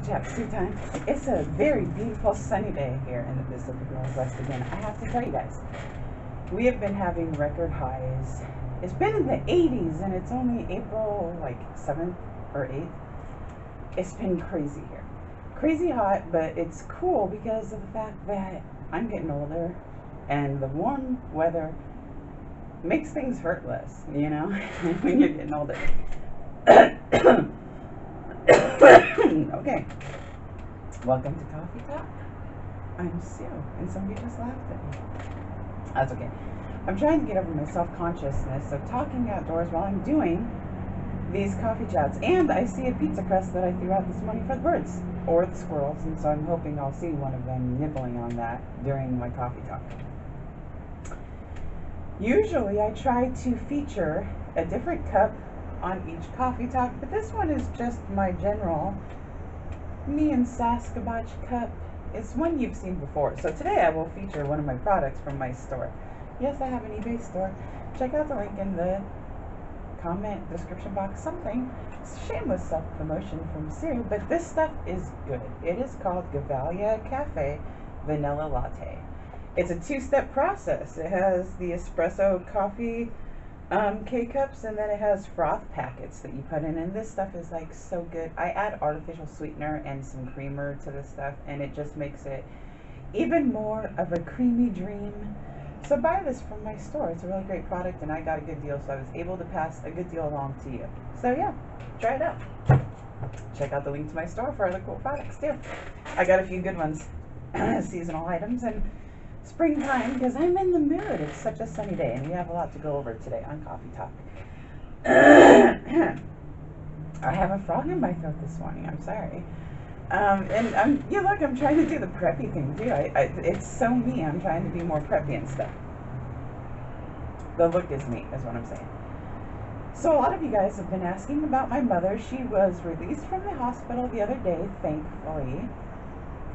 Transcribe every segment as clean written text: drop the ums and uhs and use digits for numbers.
chaps, tea time. It's a very beautiful sunny day here in the Pacific Northwest again. I have to tell you guys, we have been having record highs. It's been in the 80s and it's only April like 7th or 8th. It's been crazy here. Crazy hot, but it's cool because of the fact that I'm getting older and the warm weather makes things hurt less, you know, when you're getting older. Okay, welcome to Coffee Talk. I'm Sue, and somebody just laughed at me. That's okay. I'm trying to get over my self-consciousness of talking outdoors while I'm doing these coffee chats. And I see a pizza crust that I threw out this morning for the birds, or the squirrels, and so I'm hoping I'll see one of them nibbling on that during my coffee talk. Usually I try to feature a different cup on each coffee talk, but this one is just my general me and Sasquatch cup. It's one you've seen before. So today I will feature one of my products from my store. Yes, I have an eBay store. Check out the link in the comment description box, something. Shameless self-promotion from Sue, but this stuff is good. It is called Gevalia Cafe Vanilla Latte. It's a two-step process. It has the espresso coffee K-cups, and then it has froth packets that you put in, and this stuff is like so good. I add artificial sweetener and some creamer to this stuff, and it just makes it even more of a creamy dream. So buy this from my store. It's a really great product, and I got a good deal, so I was able to pass a good deal along to you. So yeah, try it out. Check out the link to my store for other cool products too. I got a few good ones, seasonal items, and springtime, because I'm in the mood. It's such a sunny day, and we have a lot to go over today on Coffee Talk. I have a frog in my throat this morning. I'm sorry. And look, I'm trying to do the preppy thing too. It's so me. I'm trying to be more preppy and stuff. The look is me, is what I'm saying. So a lot of you guys have been asking about my mother. She was released from the hospital the other day, thankfully.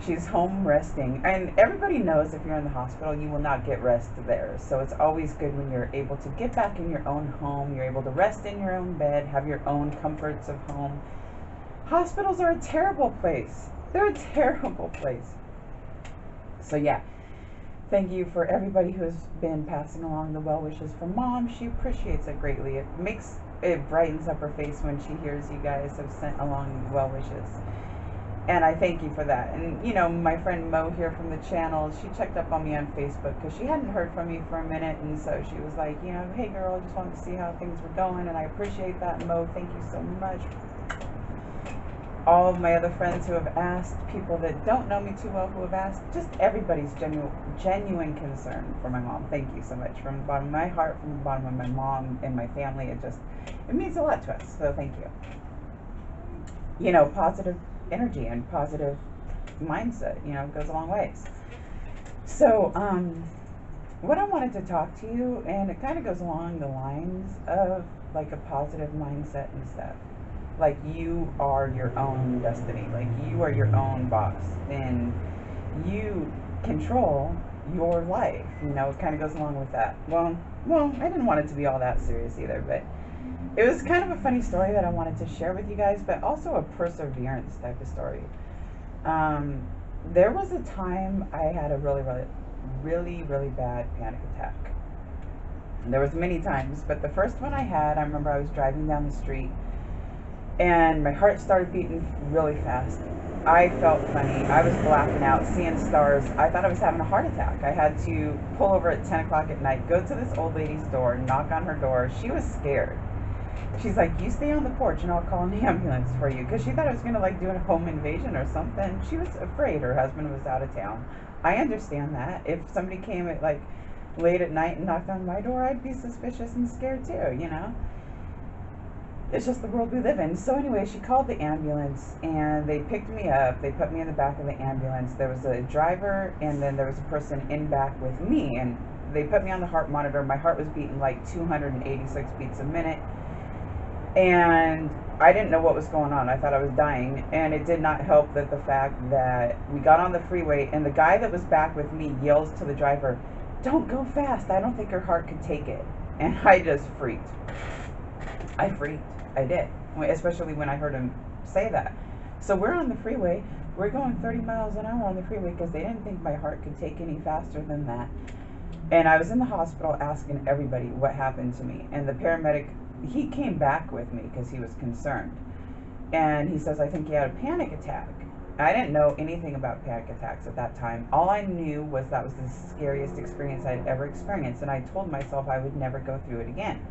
She's home resting, and everybody knows if you're in the hospital, you will not get rest there. So it's always good when you're able to get back in your own home. You're able to rest in your own bed, have your own comforts of home. Hospitals are a terrible place. They're a terrible place. So yeah, thank you for everybody who's been passing along the well wishes from Mom. She appreciates it greatly. It brightens up her face when she hears you guys have sent along well wishes. And I thank you for that. And, you know, my friend Mo here from the channel, she checked up on me on Facebook because she hadn't heard from me for a minute. And so she was like, you know, hey girl, I just wanted to see how things were going. And I appreciate that, Mo. Thank you so much. All of my other friends who have asked, people that don't know me too well who have asked, just everybody's genuine concern for my mom. Thank you so much. From the bottom of my heart, from the bottom of my mom and my family, it means a lot to us. So thank you. You know, positive energy and positive mindset, you know, goes a long ways. So what I wanted to talk to you, and it kind of goes along the lines of like a positive mindset and stuff. Like, you are your own destiny, like you are your own boss, and you control your life, you know. It kind of goes along with that. Well, I didn't want it to be all that serious either, but it was kind of a funny story that I wanted to share with you guys, but also a perseverance type of story. There was a time I had a really bad panic attack. There was many times, but the first one I had, I remember I was driving down the street, and my heart started beating really fast. I felt funny. I was blacking out, seeing stars. I thought I was having a heart attack. I had to pull over at 10 o'clock at night, go to this old lady's door, knock on her door. She was scared. She's like, you stay on the porch and I'll call an ambulance for you. Because she thought I was going to like do a home invasion or something. She was afraid her husband was out of town. I understand that. If somebody came at like late at night and knocked on my door, I'd be suspicious and scared too, you know. It's just the world we live in. So anyway, she called the ambulance and they picked me up. They put me in the back of the ambulance. There was a driver and then there was a person in back with me. And they put me on the heart monitor. My heart was beating like 286 beats a minute. And I didn't know what was going on. I thought I was dying. And it did not help that the fact that we got on the freeway and the guy that was back with me yells to the driver, don't go fast. I don't think your heart could take it. And I just freaked. I freaked. I did. Especially when I heard him say that. So we're on the freeway. We're going 30 miles an hour on the freeway because they didn't think my heart could take any faster than that. And I was in the hospital asking everybody what happened to me. And the paramedic, he came back with me because he was concerned. And he says, I think you had a panic attack. I didn't know anything about panic attacks at that time. All I knew was that was the scariest experience I'd ever experienced. And I told myself I would never go through it again.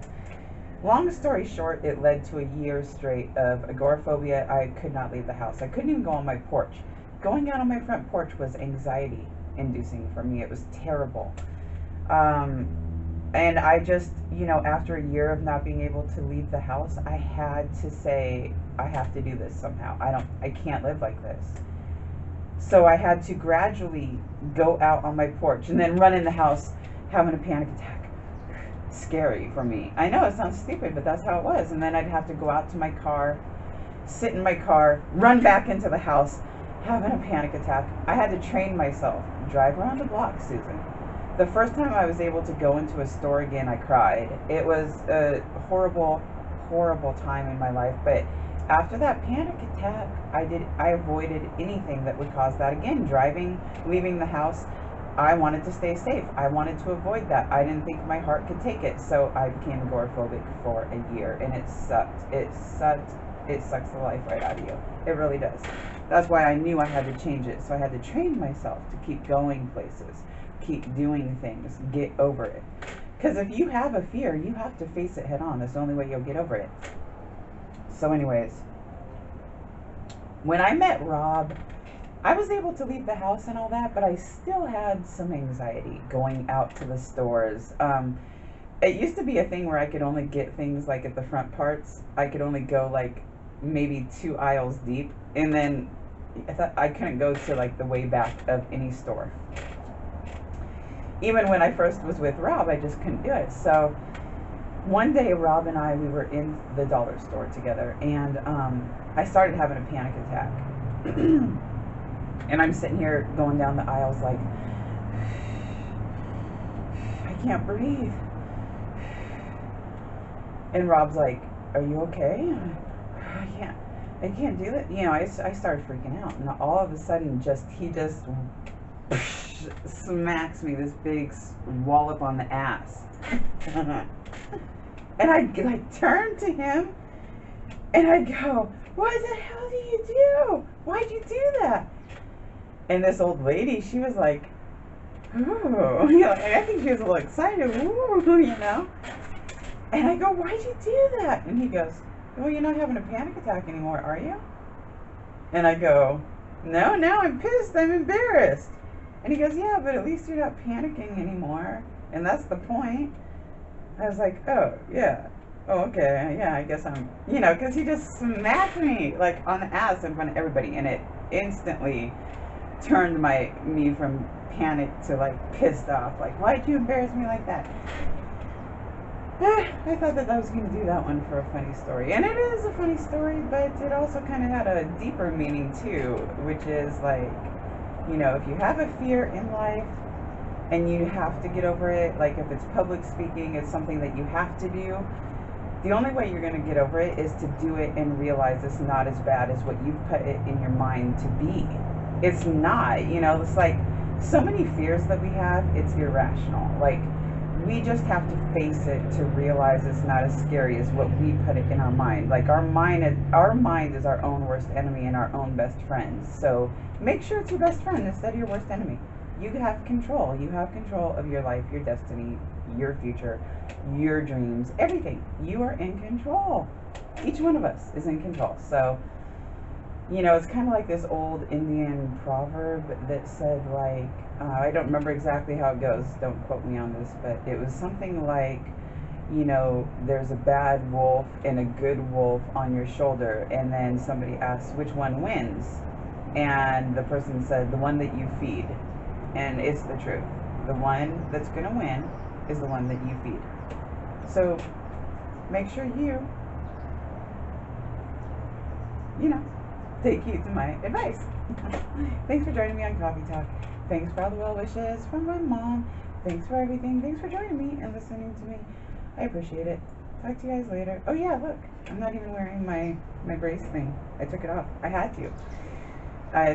Long story short, it led to a year straight of agoraphobia. I could not leave the house. I couldn't even go on my porch. Going out on my front porch was anxiety inducing for me. It was terrible. And I just, you know, after a year of not being able to leave the house, I had to say, I have to do this somehow. I can't live like this. So I had to gradually go out on my porch and then run in the house having a panic attack. Scary for me. I know it sounds stupid, but that's how it was. And then I'd have to go out to my car, sit in my car, run back into the house, having a panic attack. I had to train myself. Drive around the block, Susan. The first time I was able to go into a store again, I cried. It was a horrible, horrible time in my life. But after that panic attack, I avoided anything that would cause that again. Driving, leaving the house, I wanted to stay safe. I wanted to avoid that. I didn't think my heart could take it. So I became agoraphobic for a year, and it sucked. It sucked. It sucks the life right out of you. It really does. That's why I knew I had to change it. So I had to train myself to keep going places, keep doing things, get over it. Because if you have a fear, you have to face it head on. That's the only way you'll get over it. So anyways, when I met Rob, I was able to leave the house and all that, but I still had some anxiety going out to the stores. It used to be a thing where I could only get things like at the front parts. I could only go like maybe 2 aisles deep, and then I thought I couldn't go to like the way back of any store. Even when I first was with Rob, I just couldn't do it. So one day, Rob and I, we were in the dollar store together, and I started having a panic attack. And I'm sitting here going down the aisles like, I can't breathe. And Rob's like, are you okay? I can't do it. You know, I started freaking out, and all of a sudden, he just smacks me this big wallop on the ass. And I like turn to him and I go, what the hell do you do? Why'd you do that? And this old lady, she was like, ooh, you know, I think she was a little excited, ooh, you know. And I go, why'd you do that? And he goes, well, you're not having a panic attack anymore, are you? And I go, no, now I'm pissed, I'm embarrassed. And he goes, yeah, but at least you're not panicking anymore. And that's the point. I was like, oh, yeah. Oh, okay. Yeah, I guess I'm, you know, because he just smacked me, like, on the ass in front of everybody. And it instantly turned me from panic to, like, pissed off. Like, why'd you embarrass me like that? I thought that I was going to do that one for a funny story. And it is a funny story, but it also kind of had a deeper meaning, too, which is, like, you know, if you have a fear in life and you have to get over it, like if it's public speaking, it's something that you have to do, the only way you're going to get over it is to do it and realize it's not as bad as what you've put it in your mind to be. It's not, you know, it's like so many fears that we have, it's irrational. Like, we just have to face it to realize it's not as scary as what we put it in our mind. Like, our mind is our own worst enemy and our own best friend. So make sure it's your best friend instead of your worst enemy. You have control. You have control of your life, your destiny, your future, your dreams, everything. You are in control. Each one of us is in control. So, you know, it's kind of like this old Indian proverb that said, like, I don't remember exactly how it goes, don't quote me on this, but it was something like, you know, there's a bad wolf and a good wolf on your shoulder, and then somebody asks which one wins, and the person said, the one that you feed. And it's the truth. The one that's going to win is the one that you feed. So make sure you know, take heed to my advice. Thanks for joining me on Coffee Talk. Thanks for all the well wishes from my mom. Thanks for everything. Thanks for joining me and listening to me. I appreciate it. Talk to you guys later. Oh yeah, look, I'm not even wearing my brace thing. I took it off. I had to.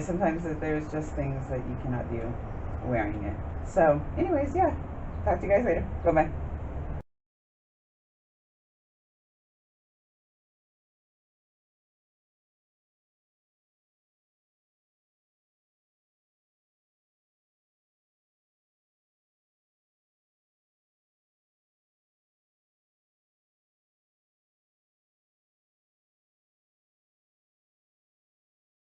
Sometimes there's just things that you cannot do wearing it. So anyways, yeah. Talk to you guys later. Bye bye.